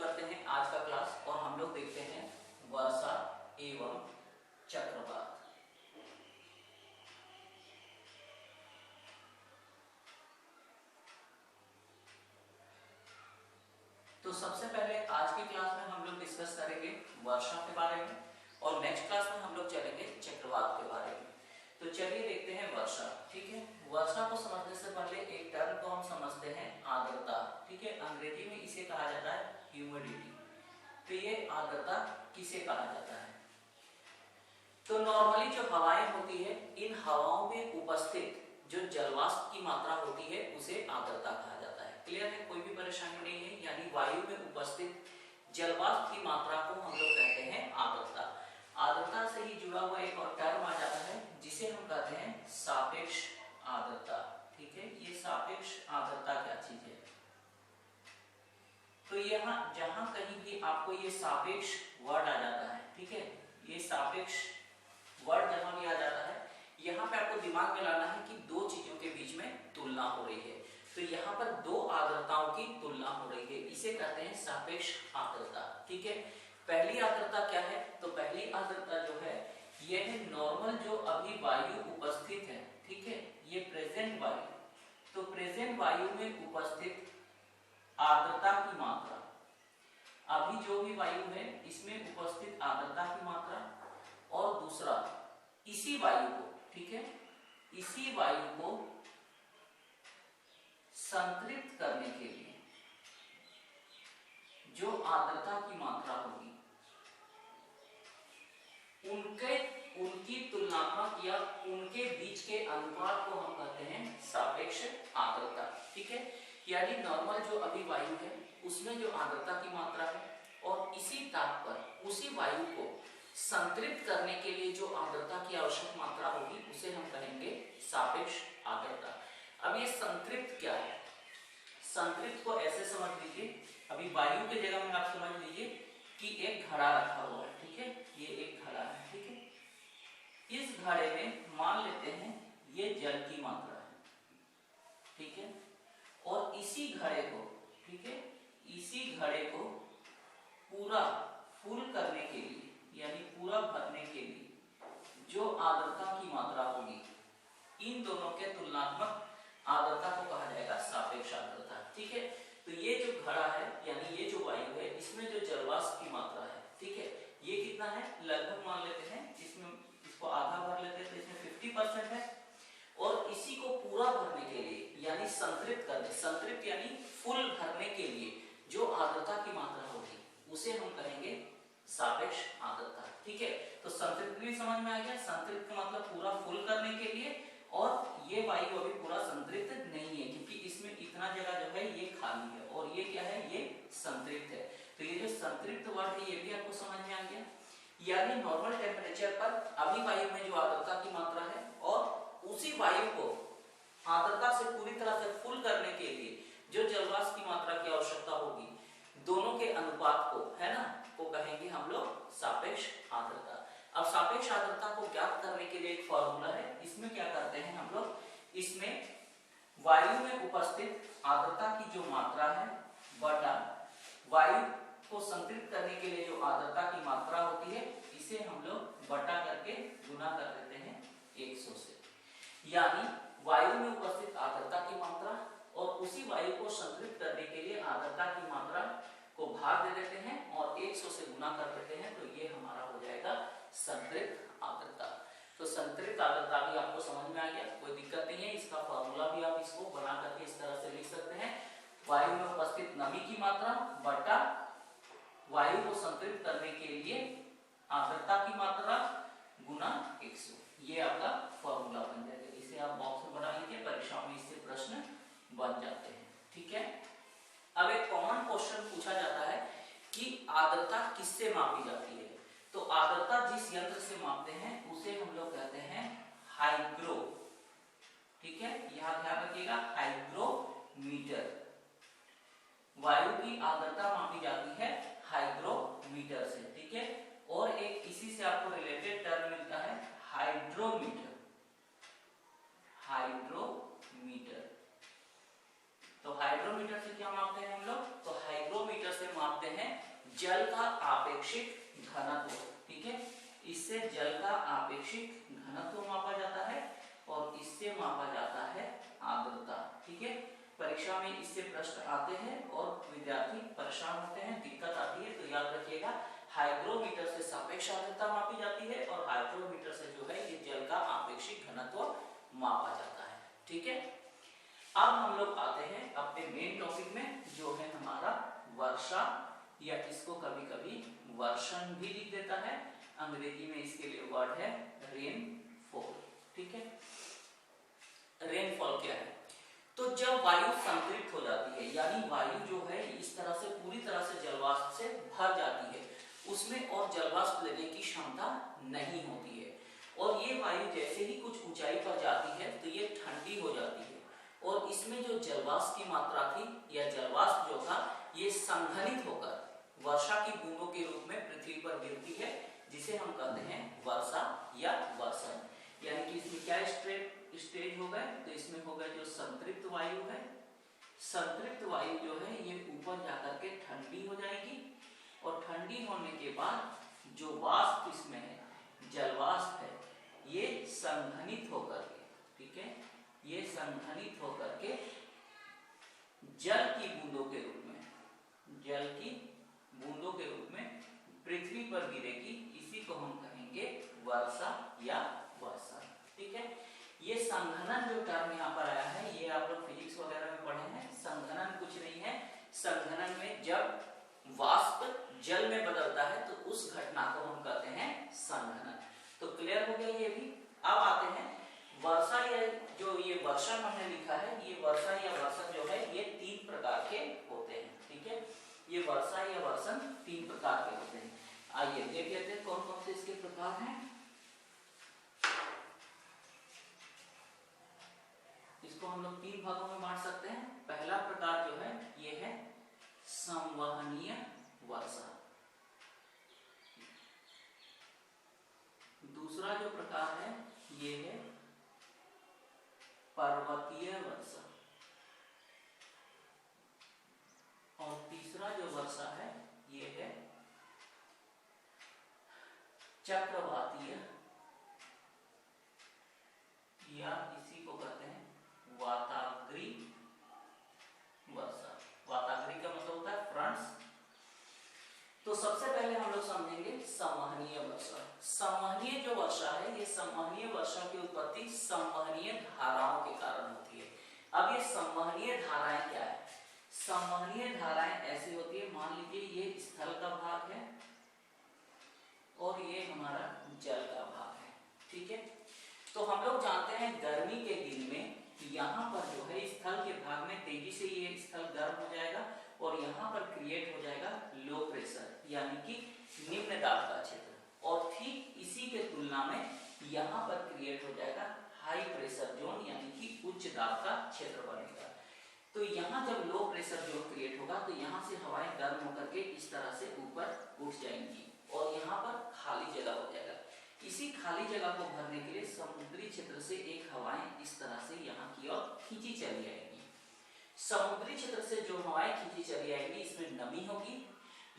करते हैं आज का क्लास और हम लोग देखते हैं वर्षा एवं चक्रवात। तो सबसे पहले आज की क्लास में हम लोग डिस्कस करेंगे वर्षा के बारे में और नेक्स्ट क्लास में हम लोग चलेंगे चक्रवात के बारे में। तो चलिए देखते हैं वर्षा। ठीक है, वर्षा को समझने से पहले एक टर्म को हम समझते हैं आर्द्रता। ठीक है, अंग्रेजी में इसे कहा जाता है ह्यूमिडिटी। तो ये आर्द्रता किसे कहा जाता है? तो नॉर्मली जो हवाएं होती है, इन हवाओं में उपस्थित जो जलवाष्प की मात्रा होती है उसे आर्द्रता कहा जाता है। क्लियर है, कोई भी परेशानी नहीं है। यानी वायु में उपस्थित जलवाष्प की मात्रा को हम लोग कहते हैं आर्द्रता। आर्द्रता से ही जुड़ा हुआ एक और टर्म आ जाता है जिसे हम कहते हैं सापेक्ष आर्द्रता। ठीक है, ये सापेक्ष आर्द्रता क्या चीज है? तो यहाँ जहां कहीं भी आपको ये सापेक्ष वर्ड आ जाता है, ठीक है, ये सापेक्ष वर्ड जहां भी आ जाता है, यहाँ पे आपको दिमाग में लाना है कि दो चीजों के बीच में तुलना हो रही है। तो यहाँ पर दो आर्द्रताओं की तुलना हो रही है, इसे कहते हैं सापेक्ष आर्द्रता। ठीक है, पहली आर्द्रता क्या है? तो पहली आर्द्रता जो है ये है नॉर्मल जो अभी वायु उपस्थित है। ठीक है, ये प्रेजेंट वायु, तो प्रेजेंट वायु में उपस्थित आर्द्रता की मात्रा, अभी जो भी वायु है इसमें उपस्थित आर्द्रता की मात्रा, और दूसरा इसी वायु को, ठीक है, इसी वायु को संतृप्त करने के लिए जो आर्द्रता की मात्रा होगी उनकी तुलनात्मक या उनके बीच के अनुपात को हम कहते हैं सापेक्ष आर्द्रता। ठीक है, यानी नॉर्मल जो अभी वायु है उसमें जो आर्द्रता की मात्रा है और इसी ताप पर उसी वायु को संतृप्त करने के लिए जो आर्द्रता की आवश्यक मात्रा होगी उसे हम कहेंगे सापेक्ष आर्द्रता। अब ये संतृप्त क्या है? संतृप्त को ऐसे समझ लीजिए, अभी वायु के जगह में आप समझ लीजिए कि एक घड़ा रखा हुआ है। ठीक है, ये एक घड़ा है। ठीक है, इस घड़े में मान लेते हैं ये जल की मात्रा है। ठीक है, और इसी घड़े को, ठीक है, इसी घड़े को पूरा फुल करने के लिए यानी पूरा भरने के लिए जो आर्द्रता की मात्रा होगी, इन दोनों के तुलनात्मक आर्द्रता को कहा जाएगा सापेक्ष आर्द्रता। ठीक है, तो ये जो घड़ा है यानी ये जो वायु है इसमें जो जलवाष्प की मात्रा है, ठीक है, ये कितना है? लगभग मान लेते हैं इसमें, इसको आधा भर लेते हैं तो इसमें 50% है, और इसी को पूरा भरने के लिए यानी संतृप्त करने, संतृप्त यानी फुल भरने के लिए जो आर्द्रता की मात्रा होगी उसे हम कहेंगे सापेक्ष आर्द्रता। ठीक है, तो संतृप्त भी समझ में आ गया। संतृप्त का मतलब पूरा फुल करने के लिए, और ये वायु अभी पूरा संतृप्त नहीं है क्योंकि इसमें इतना जगह जो है ये खाली है, और ये क्या है? ये संतृप्त है। तो ये जो संतृप्त वर्ड है ये भी आपको समझ में आ गया। यानी नॉर्मल टेम्परेचर पर अभी वायु में जो आर्द्रता की मात्रा है और उसी वायु को आर्द्रता से पूरी तरह से फुल करने के लिए जो जलवाष्प की मात्रा की आवश्यकता होगी, दोनों के अनुपात को, है ना, को कहेंगे हम लोग सापेक्ष आर्द्रता। अब सापेक्ष आर्द्रता को ज्ञात करने के लिए एक फॉर्मूला है। इसमें क्या करते हैं हम लोग? इसमें वायु में उपस्थित आर्द्रता की जो मात्रा है बटा वायु को संतृप्त करने के लिए जो आर्द्रता की मात्रा होती है, इसे हम लोग बटा करके गुना कर देते हैं 100 से। यानी वायु में उपस्थित आर्द्रता की मात्रा और उसी वायु को संतृप्त करने के लिए आर्द्रता की मात्रा को भाग दे देते हैं और 100 से गुना कर देते हैं, तो ये हमारा हो जाएगा संतृप्त आर्द्रता। तो संतृप्त आर्द्रता भी आपको समझ में आ गया, कोई दिक्कत नहीं है। इसका फॉर्मूला भी आप इसको बना करके इस तरह से लिख सकते हैं, वायु में उपस्थित नमी की मात्रा बटा वायु को संतृप्त करने के लिए आर्द्रता की मात्रा गुना 100। ये आपका फॉर्मूला बन जाएगा। इसे आप बॉक्स में बना लीजिए, परीक्षा में इससे प्रश्न बन जाते हैं। ठीक है, अब एक कॉमन क्वेश्चन पूछा जाता है कि आर्द्रता किससे मापी जाती है? तो आर्द्रता जिस यंत्र से मापते हैं उसे हम लोग कहते हैं हाइग्रो। ठीक है, यहां ध्यान रखिएगा, हाइग्रोमीटर। वायु की आर्द्रता मापी जाती है हाइग्रोमीटर से। ठीक है, और एक इसी से आपको रिलेटेड टर्म मिलता है हाइड्रोमीटर। हाइड्रोमीटर, तो हाइड्रोमीटर से क्या मापते हैं हम लोग? तो हाइग्रोमीटर से मापते हैं जल का आपेक्षिक घनत्व, ठीक है, इससे जल का आपेक्षिक घनत्व मापा जाता है और इससे मापा जाता है आर्द्रता, ठीक है। परीक्षा में इससे प्रश्न आते हैं और विद्यार्थी परेशान होते हैं, दिक्कत आती है, तो याद रखिएगा हाइग्रोमीटर से सापेक्ष आर्द्रता मापी जाती है और हाइग्रोमीटर से जो है ये जल का आपेक्षिक घनत्व मापा जाता है, ठीक है। अब हम लोग आते हैं अपने मेन टॉपिक में, जो है हमारा वर्षा, या इसको कभी कभी वर्षण भी लिख देता है, अंग्रेजी में इसके लिए वर्ड है रेनफॉल, ठीक है। रेनफॉल क्या है? तो जब वायु संतृप्त हो जाती है, यानी वायु जो है इस तरह से पूरी तरह से जलवाष्प से भर जाती है, उसमें और जलवाष्प लेने की क्षमता नहीं होती है, और ये वायु जैसे ही कुछ ऊंचाई पर जाती है तो ये ठंडी हो जाती है, और इसमें जो जलवाष्प की मात्रा थी या जलवाष्प जो था ये संघनित होकर वर्षा की बूंदों के रूप में पृथ्वी पर गिरती है, जिसे हम कहते हैं वर्षा या वर्षण। यानी कि इसमें क्या स्टेज हो गए? तो इसमें हो गए जो संतृप्त वायु है, संतृप्त वायु जो है ये ऊपर जाकर के ठंडी हो जाएगी, और ठंडी होने के बाद जो वाष्प इसमें है, जलवाष्प है, ये संघनित होकर के, ठीक है, ये संघनित होकर के जल की बूंदों के रूप में, जल की बूंदों के रूप में पृथ्वी पर गिरेगी। इसी को हम कहेंगे वर्षा या वर्षा, ठीक है। ये संघनन जो टर्म यहाँ पर आया है, ये आप लोग फिजिक्स वगैरह में पढ़े हैं। संघनन कुछ नहीं है, संघनन में जब वाष्प जल में बदलता है तो उस घटना को हम कहते हैं संघनन। तो क्लियर हो गया ये भी। अब आते हैं वर्षा, या जो ये वर्षण हमने लिखा है, ये वर्षा या वर्षण जो है ये 3 प्रकार के होते हैं, ठीक है। ये वर्षा या वर्षण 3 प्रकार के होते हैं। आइए देख लेते हैं कौन कौन से इसके प्रकार हैं। इसको हम लोग 3 भागों में बांट सकते हैं। पहला प्रकार जो है ये है संवहनीय वर्षा। दूसरा जो प्रकार है ये है पर्वतीय वर्षा, और तीसरा जो वर्षा है ये है चक्रवातीय, या इसी को कहते हैं वाताग्री वर्षा। वाताग्री का मतलब होता है फ्रंट्स। तो सबसे पहले हम लोग समझेंगे संवहनीय वर्षा। संवहनीय जो वर्षा है, ये संवहनीय वर्षा की उत्पत्ति संवहनीय धाराओं के कारण होती है। अब ये संवहनीय धाराएं क्या है? संवहनीय धाराएं ऐसी होती है, मान लीजिए ये स्थल का भाग है और ये हमारा जल का भाग है, ठीक है। तो हम लोग जानते हैं गर्मी के दिन में यहाँ पर जो है स्थल के भाग में तेजी से ये स्थल गर्म हो जाएगा, और यहाँ पर क्रिएट हो जाएगा लो प्रेशर, यानी कि निम्न दाब का क्षेत्र, और ठीक इसी के तुलना में यहाँ पर क्रिएट हो जाएगा हाई प्रेशर जोन, यानी कि उच्च दाब का क्षेत्र बनेगा। तो यहाँ जब लो प्रेशर जोन क्रिएट होगा तो यहाँ से हवाएं गर्म होकर के इस तरह से ऊपर उठ जाएंगी, और यहाँ पर खाली जगह हो जाएगा। इसी खाली जगह को भरने के लिए समुद्री क्षेत्र से एक हवाएं इस तरह से यहाँ की ओर खींची चली आएगी। समुद्री क्षेत्र से जो हवाएं खींची चली आएगी, इसमें नमी होगी,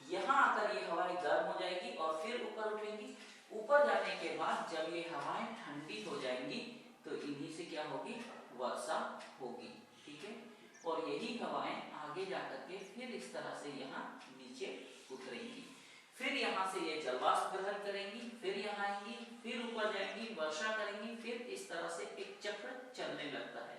यहाँ आकर ये हवाएं गर्म हो जाएगी और फिर ऊपर उठेंगी। ऊपर जाने के बाद जब ये हवाएं ठंडी हो जाएंगी तो इन्हीं से क्या होगी? वर्षा होगी, ठीक है। और यही हवाएं आगे जाकर के फिर इस तरह से यहाँ नीचे उतरेंगी, फिर यहाँ से ये जलवाष्प ग्रहण करेंगी, फिर यहाँ आएंगी, फिर ऊपर जाएंगी, वर्षा करेंगी, फिर इस तरह से एक चक्र चलने लगता है।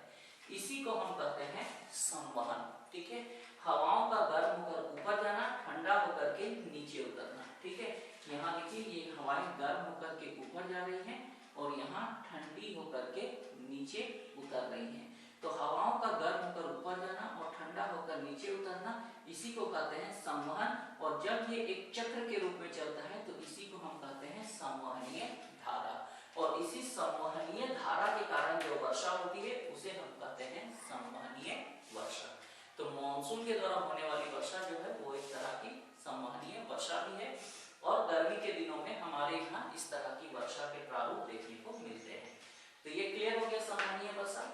इसी को हम कहते हैं संवहन, ठीक है। हवाओं का गर्म होकर ऊपर जाना, ठंडा होकर के नीचे उतरना, ठीक है। यहाँ देखिए ये हवाएं गर्म होकर के ऊपर जा रही हैं और यहाँ ठंडी होकर के नीचे उतर रही हैं। तो हवाओं का गर्म होकर ऊपर जाना और ठंडा होकर नीचे उतरना, इसी को कहते हैं संवहन। और जब ये एक चक्र के रूप में चलता है तो इसी को हम कहते हैं संवहनीय धारा। और इसी संवहनीय धारा के कारण जो वर्षा होती है उसे हम कहते हैं संवहनीय वर्षा। तो मॉनसून के द्वारा होने वाली वर्षा जो है वो एक तरह की संवहनीय वर्षा भी है, और गर्मी के दिनों में हमारे यहाँ इस तरह की वर्षा के प्रारूप देखने को मिलते हैं। तो ये क्लियर हो गया संवहनीय वर्षा।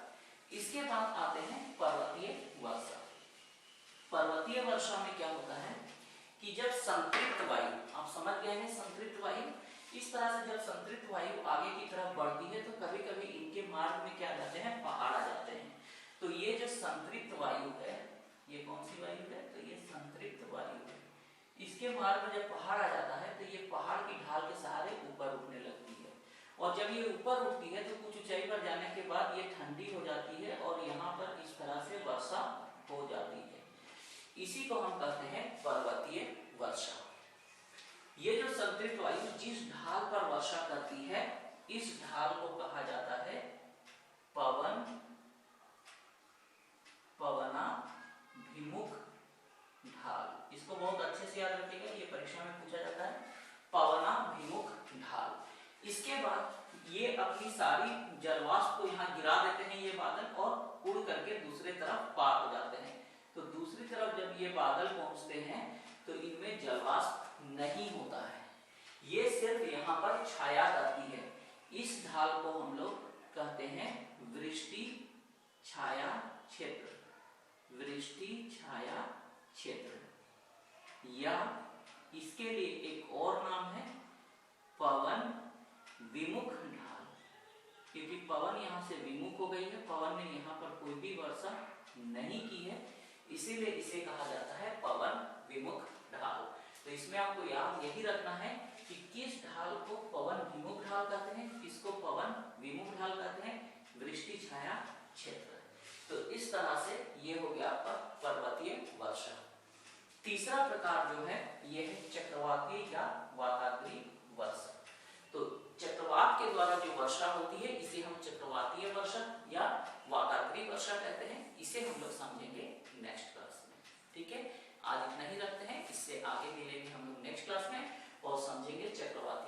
इसके बाद आते हैं पर्वतीय वर्षा। पर्वतीय वर्षा में क्या होता है कि जब संतृप्त समझ गए हैं संतृप्त वायु। इस तरह से जब संतृप्त वायु आगे की तरफ बढ़ती है तो कभी कभी इनके मार्ग में क्या आ जाते हैं, पहाड़ आ जाते हैं। तो ये जो संतृप्त वायु है, ये कौन सी वायु है, तो ये संतृप्त वायु है। इसके मार्ग में जब पहाड़ आ जाता है तो ये पहाड़ की ढाल के सहारे ऊपर उठने लगती है, और जब ये ऊपर उठती है तो कुछ ऊंचाई पर जाने के बाद ये ठंडी हो जाती है और यहाँ पर इस तरह से वर्षा हो जाती है। इसी को हम कहते हैं पर्वतीय वर्षा। ये जो संतृप्त वायु जिस ढाल पर वर्षा करती है, इस ढाल को कहा जाता है पवनाभिमुख ढाल। इसको बहुत अच्छे से याद रखिएगा, ये परीक्षा में पूछा जाता है, पवनाभिमुख ढाल। इसके बाद ये अपनी सारी जलवाष्प को यहाँ गिरा देते हैं ये बादल, और उड़ करके दूसरे तरफ पार हो जाते हैं। तो दूसरी तरफ जब ये बादल पहुंचते हैं तो इनमें जलवाष्प नहीं होता है, ये सिर्फ यहाँ पर छाया करती है। इस ढाल को हम लोग कहते हैं वृष्टि छाया क्षेत्र, वृष्टि छाया क्षेत्र, या इसके लिए एक और नाम है पवन विमुख ढाल, क्योंकि पवन यहाँ से विमुख हो गई है, पवन ने यहाँ पर कोई भी वर्षा नहीं की है, इसीलिए इसे कहा जाता है पवन विमुख ढाल। तो इसमें आपको याद यही रखना है कि किस ढाल को पवन विमुख ढाल कहते हैं, किसको पवन विमुख ढाल कहते हैं, वृष्टि छाया क्षेत्र। तो इस तरह से ये हो गया आपका पर्वतीय वर्षा। तीसरा प्रकार जो है ये है चक्रवातीय या वातावरीय वर्षा। तो चक्रवात के द्वारा जो वर्षा होती है इसे हम चक्रवातीय वर्षा या वातावरीय वर्षा कहते हैं। इसे हम लोग समझेंगे नेक्स्ट क्लास में, ठीक है। आज इतना ही रखते हैं, इससे आगे मिलेंगे हम लोग नेक्स्ट क्लास में और समझेंगे चक्रवाती